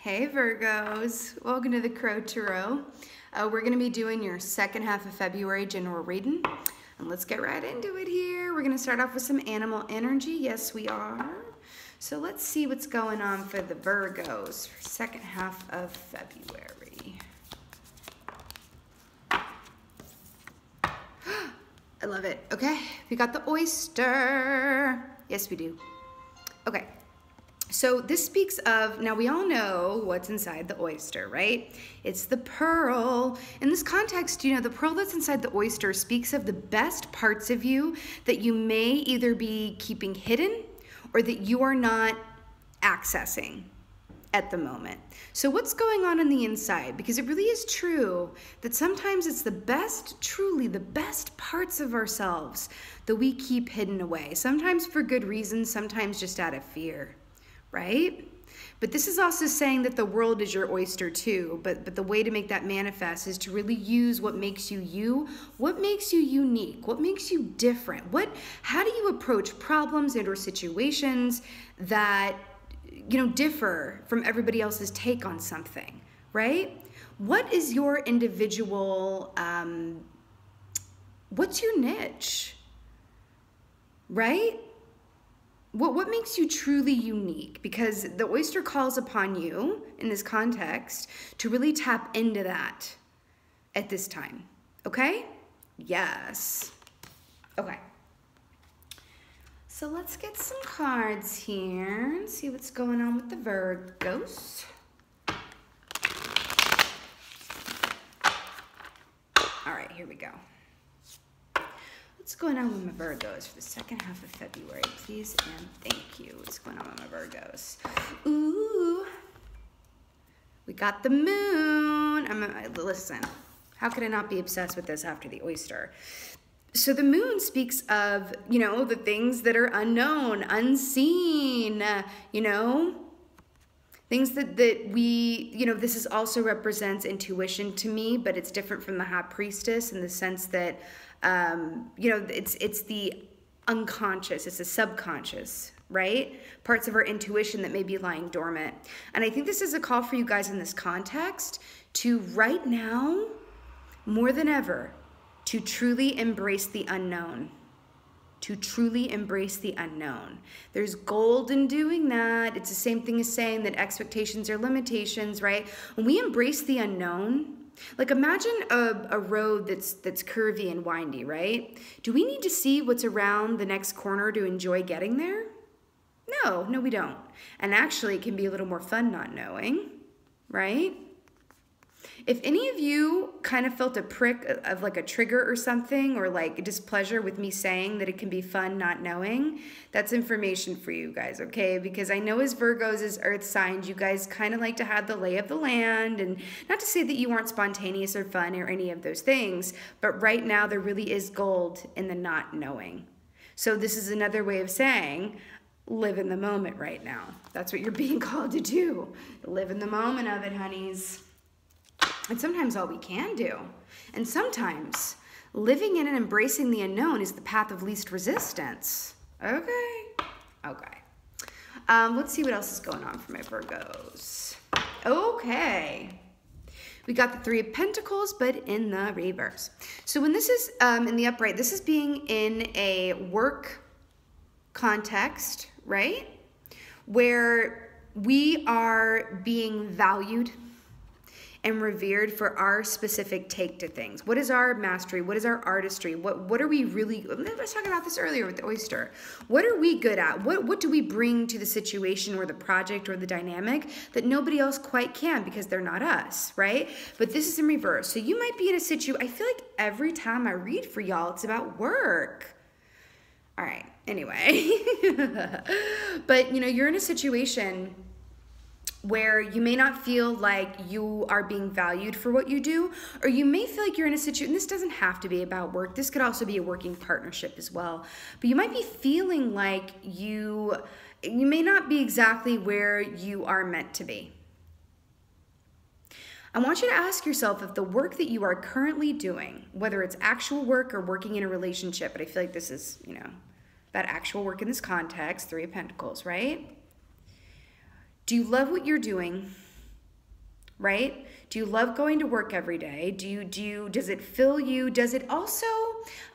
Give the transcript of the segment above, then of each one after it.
Hey Virgos, welcome to the Crow Tarot. We're going to be doing your second half of February general reading. And let's get right into it here. We're going to start off with some animal energy. Yes, we are. So let's see what's going on for the Virgos for second half of February. I love it. Okay, we got the oyster. Yes, we do. Okay. So this speaks of, now we all know what's inside the oyster, right? It's the pearl. In this context, you know, the pearl that's inside the oyster speaks of the best parts of you that you may either be keeping hidden or that you are not accessing at the moment. So what's going on the inside? Because it really is true that sometimes it's the best, truly the best parts of ourselves that we keep hidden away. Sometimes for good reasons, sometimes just out of fear. Right? But this is also saying that the world is your oyster too, but the way to make that manifest is to really use what makes you you, what makes you unique, what makes you different, how do you approach problems and or situations that, you know, differ from everybody else's take on something, right? What is your individual, what's your niche, right? What makes you truly unique? Because the oyster calls upon you in this context to really tap into that at this time. Okay? Yes. Okay. So let's get some cards here and see what's going on with the Virgos. All right, here we go. What's going on with my Virgos for the second half of February? Please and thank you. What's going on with my Virgos? Ooh. We got the moon. Listen, how could I not be obsessed with this after the oyster? So the moon speaks of, you know, the things that are unknown, unseen, you know, things that we, you know, this is also represents intuition to me, but it's different from the High Priestess in the sense that, you know, it's the unconscious, it's the subconscious, right? Parts of our intuition that may be lying dormant. And I think this is a call for you guys in this context to right now, more than ever, to truly embrace the unknown. To truly embrace the unknown. There's gold in doing that. It's the same thing as saying that expectations are limitations, right? When we embrace the unknown, like imagine a road that's curvy and windy, right? Do we need to see what's around the next corner to enjoy getting there? No, we don't. And actually it can be a little more fun not knowing, right? If any of you kind of felt a prick of like a trigger or something, or like displeasure with me saying that it can be fun not knowing, that's information for you guys, okay? Because I know as Virgos, as earth signs, you guys kind of like to have the lay of the land, and not to say that you aren't spontaneous or fun or any of those things, but right now there really is gold in the not knowing. So this is another way of saying, live in the moment right now. That's what you're being called to do. Live in the moment of it, honeys. And sometimes all we can do. And sometimes living in and embracing the unknown is the path of least resistance. Okay. Okay. Let's see what else is going on for my Virgos. Okay. We got the Three of Pentacles, but in the reverse. So when this is in the upright, this is being in a work context, right? Where we are being valued and revered for our specific take to things. What is our mastery? What is our artistry? What are we really, I was talking about this earlier with the oyster. What are we good at? What do we bring to the situation or the project or the dynamic that nobody else quite can because they're not us, right? But this is in reverse. So you might be in a situation, I feel like every time I read for y'all, it's about work. All right, anyway. But you know, you're in a situation where you may not feel like you are being valued for what you do, or you may feel like you're in a situation, and this doesn't have to be about work, this could also be a working partnership as well, but you might be feeling like you may not be exactly where you are meant to be. I want you to ask yourself if the work that you are currently doing, whether it's actual work or working in a relationship, but I feel like this is, you know, about actual work in this context, Three of Pentacles, right? Do you love what you're doing? right? Do you love going to work every day? Does it fill you? Does it also,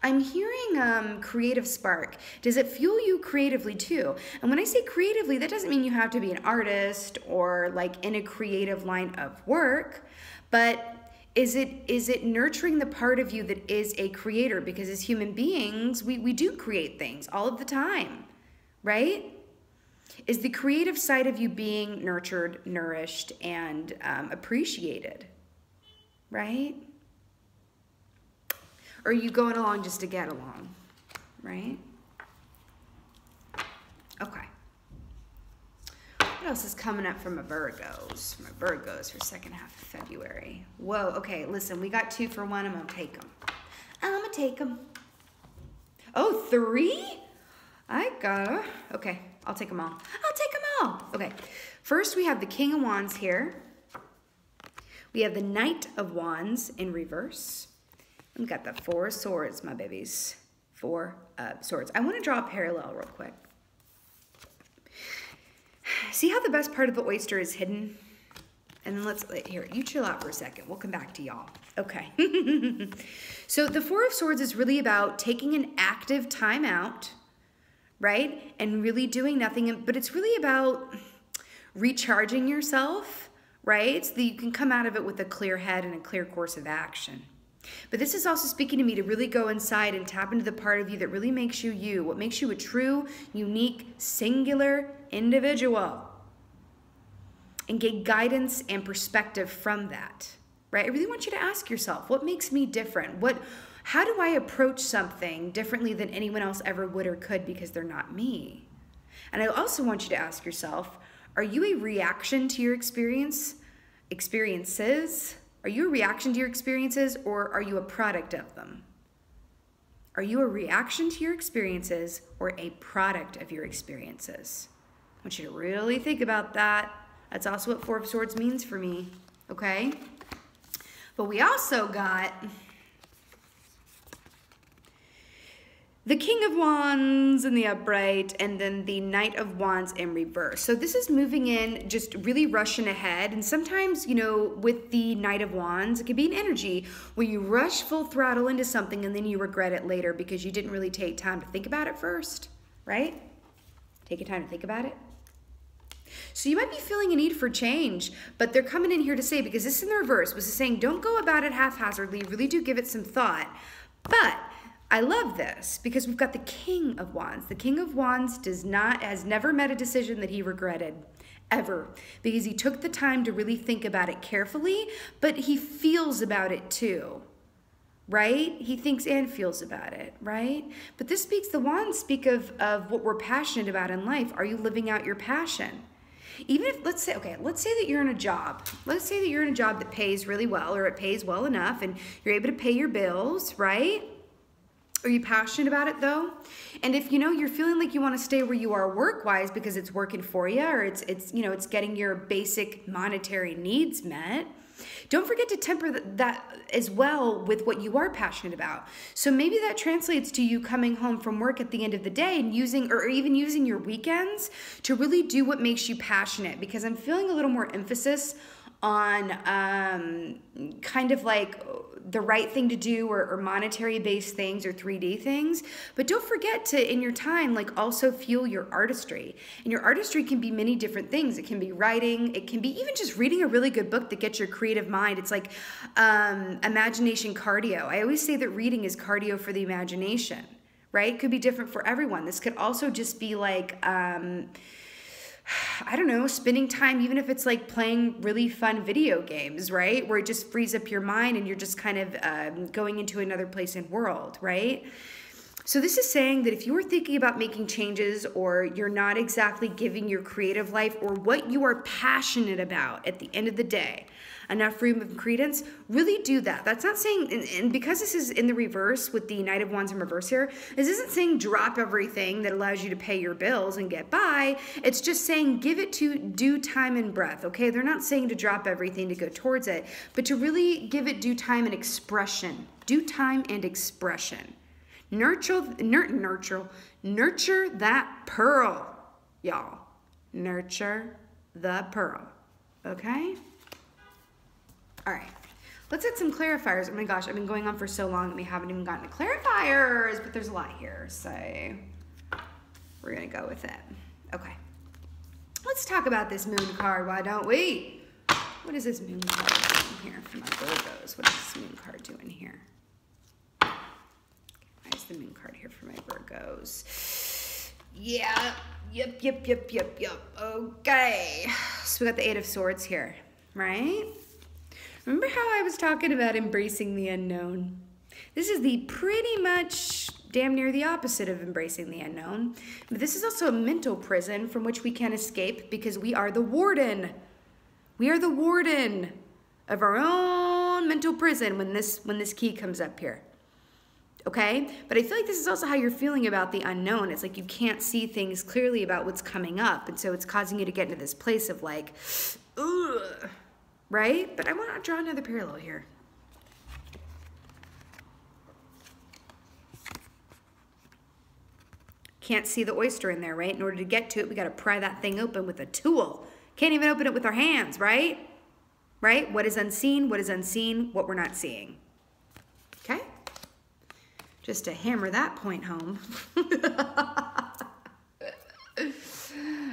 I'm hearing creative spark. Does it fuel you creatively too? And when I say creatively, that doesn't mean you have to be an artist or like in a creative line of work, but is it nurturing the part of you that is a creator? Because as human beings, we do create things all of the time, right? Is the creative side of you being nurtured, nourished, and appreciated, right? Or are you going along just to get along, right? Okay. What else is coming up from my Virgos? My Virgos for second half of February. Whoa, okay, listen, we got 2 for 1. I'm going to take them. I'm going to take them. Oh, 3? Okay, I'll take them all. I'll take them all. Okay, first we have the King of Wands here. We have the Knight of Wands in reverse. We've got the 4 of Swords, my babies. 4 of Swords. I want to draw a parallel real quick. See how the best part of the oyster is hidden? And then let's, here, you chill out for a second. We'll come back to y'all. Okay. So the 4 of Swords is really about taking an active time out, right? And really doing nothing, but it's really about recharging yourself, right? So that you can come out of it with a clear head and a clear course of action. But this is also speaking to me to really go inside and tap into the part of you that really makes you you, what makes you a true, unique, singular individual. And get guidance and perspective from that, right? I really want you to ask yourself, what makes me different? How do I approach something differently than anyone else ever would or could because they're not me? And I also want you to ask yourself, are you a reaction to your experiences? Are you a reaction to your experiences or are you a product of them? Are you a reaction to your experiences or a product of your experiences? I want you to really think about that. That's also what 4 of Swords means for me, okay? But we also got the King of Wands in the upright, and then the Knight of Wands in reverse. So this is moving in, just really rushing ahead. And sometimes, you know, with the Knight of Wands, it can be an energy where you rush full throttle into something and then you regret it later because you didn't really take time to think about it first, right? Take your time to think about it. So you might be feeling a need for change, but they're coming in here to say, because this is in the reverse, was saying don't go about it haphazardly, really do give it some thought. But I love this because we've got the King of Wands. The King of Wands has never made a decision that he regretted, ever, because he took the time to really think about it carefully, but he feels about it too, right? He thinks and feels about it, right? But the Wands speak of what we're passionate about in life. Are you living out your passion? Even if, let's say that you're in a job. Let's say that you're in a job that pays really well, or it pays well enough and you're able to pay your bills, right? Are you passionate about it though? And if you know you're feeling like you want to stay where you are work-wise because it's working for you, or it's getting your basic monetary needs met, don't forget to temper that as well with what you are passionate about. So maybe that translates to you coming home from work at the end of the day and even using your weekends to really do what makes you passionate, because I'm feeling a little more emphasis on kind of like the right thing to do, or monetary based things, or 3D things. But don't forget to, in your time, like also fuel your artistry. And your artistry can be many different things. It can be writing, it can be even just reading a really good book that gets your creative mind. It's like imagination cardio. I always say that reading is cardio for the imagination, right? It could be different for everyone. This could also just be like I don't know, spending time, even if it's like playing really fun video games, right? Where it just frees up your mind and you're just kind of going into another place and world, right? So this is saying that if you are thinking about making changes, or you're not exactly giving your creative life or what you are passionate about at the end of the day enough room and credence, really do that. That's not saying, and because this is in the reverse with the Knight of Wands in reverse here, this isn't saying drop everything that allows you to pay your bills and get by. It's just saying give it to due time and breath, okay? They're not saying to drop everything to go towards it, but to really give it due time and expression. Due time and expression. Nurture that pearl, y'all. Nurture the pearl, okay? All right. Let's add some clarifiers. Oh my gosh, I've been going on for so long that we haven't even gotten to clarifiers, but there's a lot here, so we're gonna go with it. Okay. Let's talk about this moon card, why don't we? What is this moon card doing here for my Virgos? What is this moon card doing here? Why is the moon card here for my Virgos? Yeah, yep. Okay, so we got the Eight of Swords here, right? Remember how I was talking about embracing the unknown? This is the pretty much damn near the opposite of embracing the unknown. But this is also a mental prison from which we can't escape because we are the warden. We are the warden of our own mental prison when this key comes up here. Okay? But I feel like this is also how you're feeling about the unknown. It's like you can't see things clearly about what's coming up. And so it's causing you to get into this place of like, ugh. Right? But I want to draw another parallel here. Can't see the oyster in there, right? In order to get to it, we got to pry that thing open with a tool. Can't even open it with our hands, right? Right? What is unseen? What is unseen? What we're not seeing. Okay? Just to hammer that point home.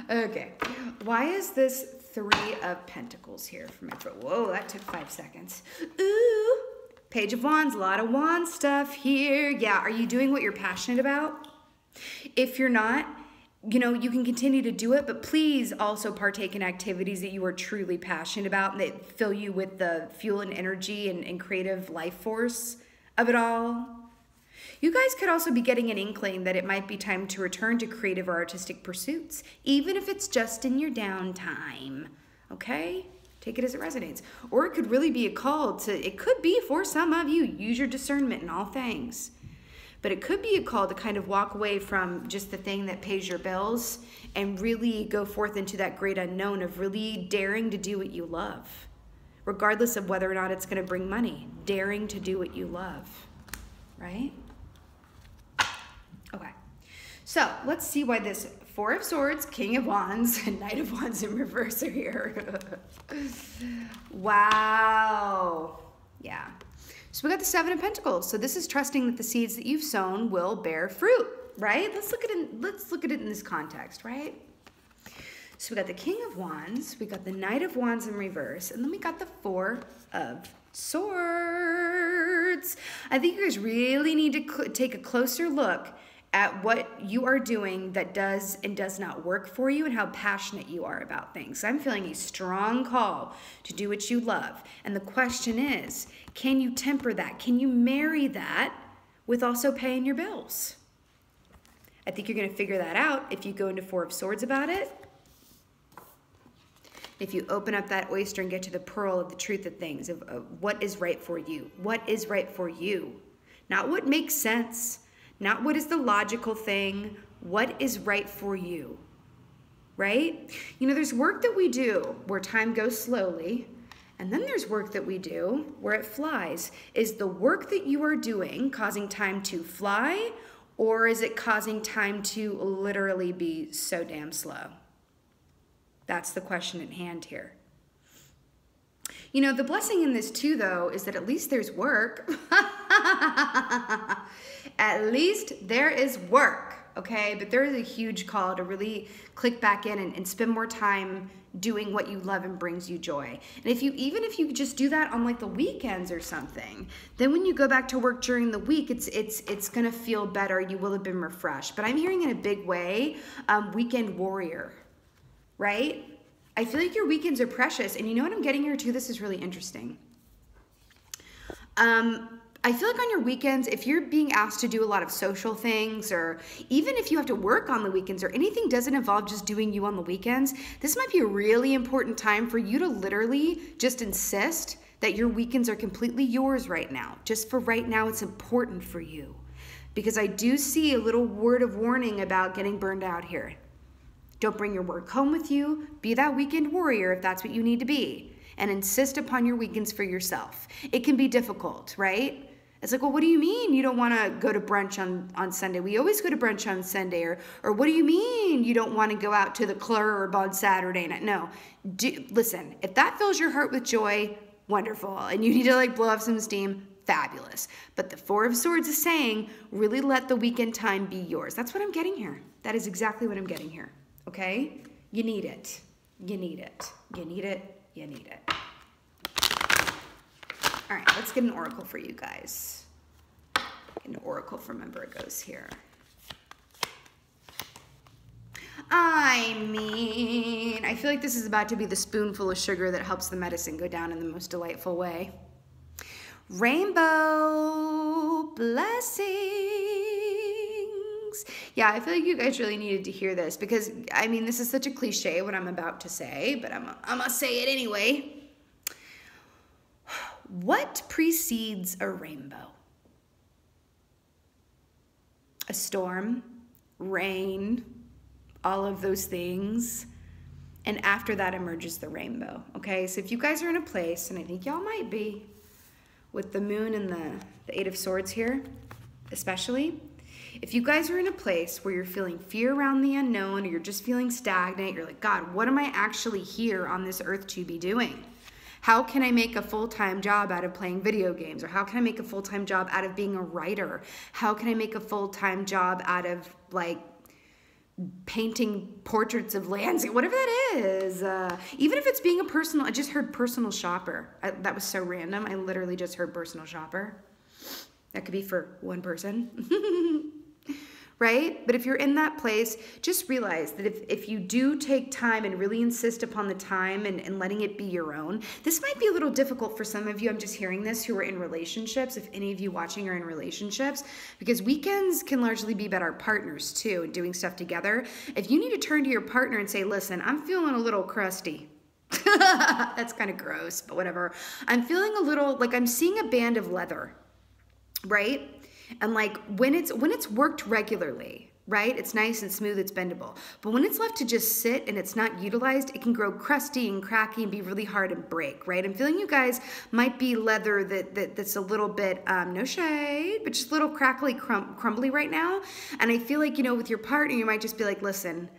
Okay. Why is this Three of Pentacles here for my foot? Whoa, that took 5 seconds. Ooh, Page of Wands, a lot of wand stuff here. Yeah, are you doing what you're passionate about? If you're not, you know, you can continue to do it, but please also partake in activities that you are truly passionate about and that fill you with the fuel and energy and creative life force of it all. You guys could also be getting an inkling that it might be time to return to creative or artistic pursuits, even if it's just in your downtime, okay? Take it as it resonates. Or it could really be a call to, it could be for some of you, use your discernment in all things. But it could be a call to kind of walk away from just the thing that pays your bills and really go forth into that great unknown of really daring to do what you love, regardless of whether or not it's going to bring money. Daring to do what you love, right? Okay, so let's see why this Four of Swords, King of Wands, and Knight of Wands in reverse are here. Wow. Yeah. So we got the Seven of Pentacles. So this is trusting that the seeds that you've sown will bear fruit, right? Let's look at it in this context, right? So we got the King of Wands, we got the Knight of Wands in reverse, and then we got the Four of Swords. I think you guys really need to take a closer look at what you are doing that does and does not work for you and how passionate you are about things. I'm feeling a strong call to do what you love. And the question is, can you temper that? Can you marry that with also paying your bills? I think you're going to figure that out if you go into Four of Swords about it. If you open up that oyster and get to the pearl of the truth of things, of what is right for you. What is right for you? Not what makes sense. Not what is the logical thing, what is right for you, right? You know, there's work that we do where time goes slowly, and then there's work that we do where it flies. Is the work that you are doing causing time to fly, or is it causing time to literally be so damn slow? That's the question at hand here. You know, the blessing in this too, though, is that at least there's work. At least there is work, okay? But there is a huge call to really click back in and spend more time doing what you love and brings you joy. And even if you just do that on like the weekends or something, then when you go back to work during the week, it's gonna feel better. You will have been refreshed. But I'm hearing in a big way, weekend warrior, right? I feel like your weekends are precious. And you know what I'm getting here too? This is really interesting. I feel like on your weekends, if you're being asked to do a lot of social things, or even if you have to work on the weekends, or anything doesn't involve just doing you on the weekends, this might be a really important time for you to literally just insist that your weekends are completely yours right now. Just for right now, it's important for you. Because I do see a little word of warning about getting burned out here. Don't bring your work home with you. Be that weekend warrior if that's what you need to be. And insist upon your weekends for yourself. It can be difficult, right? It's like, well, what do you mean you don't want to go to brunch on Sunday? We always go to brunch on Sunday. Or what do you mean you don't want to go out to the club on Saturday night? No. Listen, if that fills your heart with joy, wonderful. And you need to like blow off some steam, fabulous. But the Four of Swords is saying, really let the weekend time be yours. That's what I'm getting here. That is exactly what I'm getting here, okay? You need it. You need it. You need it. You need it. All right, let's get an oracle for you guys. Get an oracle for my Virgos here. I mean, I feel like this is about to be the spoonful of sugar that helps the medicine go down in the most delightful way. Rainbow blessings. Yeah, I feel like you guys really needed to hear this because, I mean, this is such a cliche what I'm about to say, but I'm gonna say it anyway. What precedes a rainbow? A storm, rain, all of those things. And after that emerges the rainbow, okay? So if you guys are in a place, and I think y'all might be, with the moon and the Eight of Swords here, especially, if you guys are in a place where you're feeling fear around the unknown, or you're just feeling stagnant, you're like, God, what am I actually here on this earth to be doing? How can I make a full-time job out of playing video games? Or how can I make a full-time job out of being a writer? How can I make a full-time job out of like painting portraits of landscape, whatever that is. Even if it's being a personal, I just heard personal shopper. That was so random. I literally just heard personal shopper. That could be for one person. Right? But if you're in that place, just realize that if you do take time and really insist upon the time and letting it be your own, this might be a little difficult for some of you. I'm just hearing this who are in relationships, if any of you watching are in relationships, because weekends can largely be about our partners too and doing stuff together. If you need to turn to your partner and say, listen, I'm feeling a little crusty. That's kind of gross, but whatever. I'm feeling a little, like I'm seeing a band of leather, right? And like when it's worked regularly, right? It's nice and smooth, it's bendable. But when it's left to just sit and it's not utilized, it can grow crusty and cracky and be really hard and break, right? I'm feeling you guys might be leather that's a little bit, no shade, but just a little crackly, crumbly right now. And I feel like, you know, with your partner, you might just be like, listen,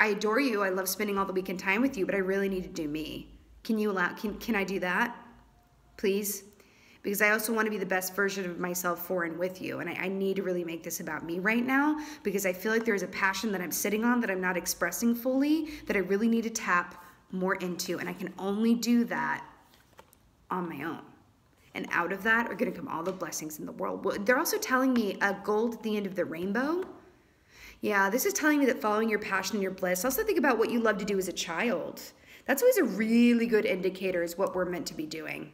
I adore you. I love spending all the weekend time with you, but I really need to do me. Can you allow, can I do that? Please? Because I also want to be the best version of myself for and with you. And I need to really make this about me right now because I feel like there's a passion that I'm sitting on that I'm not expressing fully that I really need to tap more into. And I can only do that on my own. And out of that are going to come all the blessings in the world. Well, they're also telling me a gold at the end of the rainbow. Yeah, this is telling me that following your passion and your bliss. Also think about what you love to do as a child. That's always a really good indicator is what we're meant to be doing.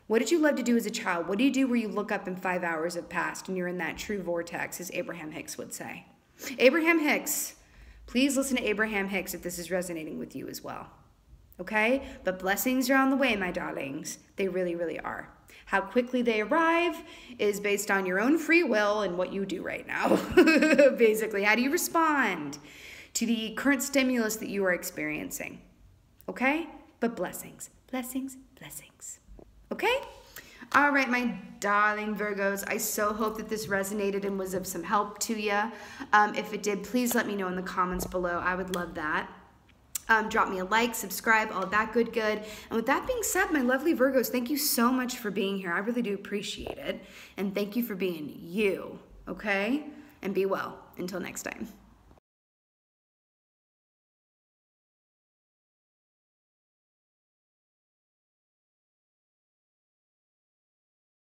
What did you love to do as a child? What do you do where you look up and 5 hours have passed and you're in that true vortex, as Abraham Hicks would say? Abraham Hicks, please listen to Abraham Hicks if this is resonating with you as well. Okay? But blessings are on the way, my darlings. They really, really are. How quickly they arrive is based on your own free will and what you do right now. Basically, how do you respond to the current stimulus that you are experiencing? Okay? But blessings, blessings, blessings. Okay? All right, my darling Virgos, I so hope that this resonated and was of some help to you. If it did, please let me know in the comments below. I would love that. Drop me a like, subscribe, all that good. And with that being said, my lovely Virgos, thank you so much for being here. I really do appreciate it. And thank you for being you, okay? And be well. Until next time.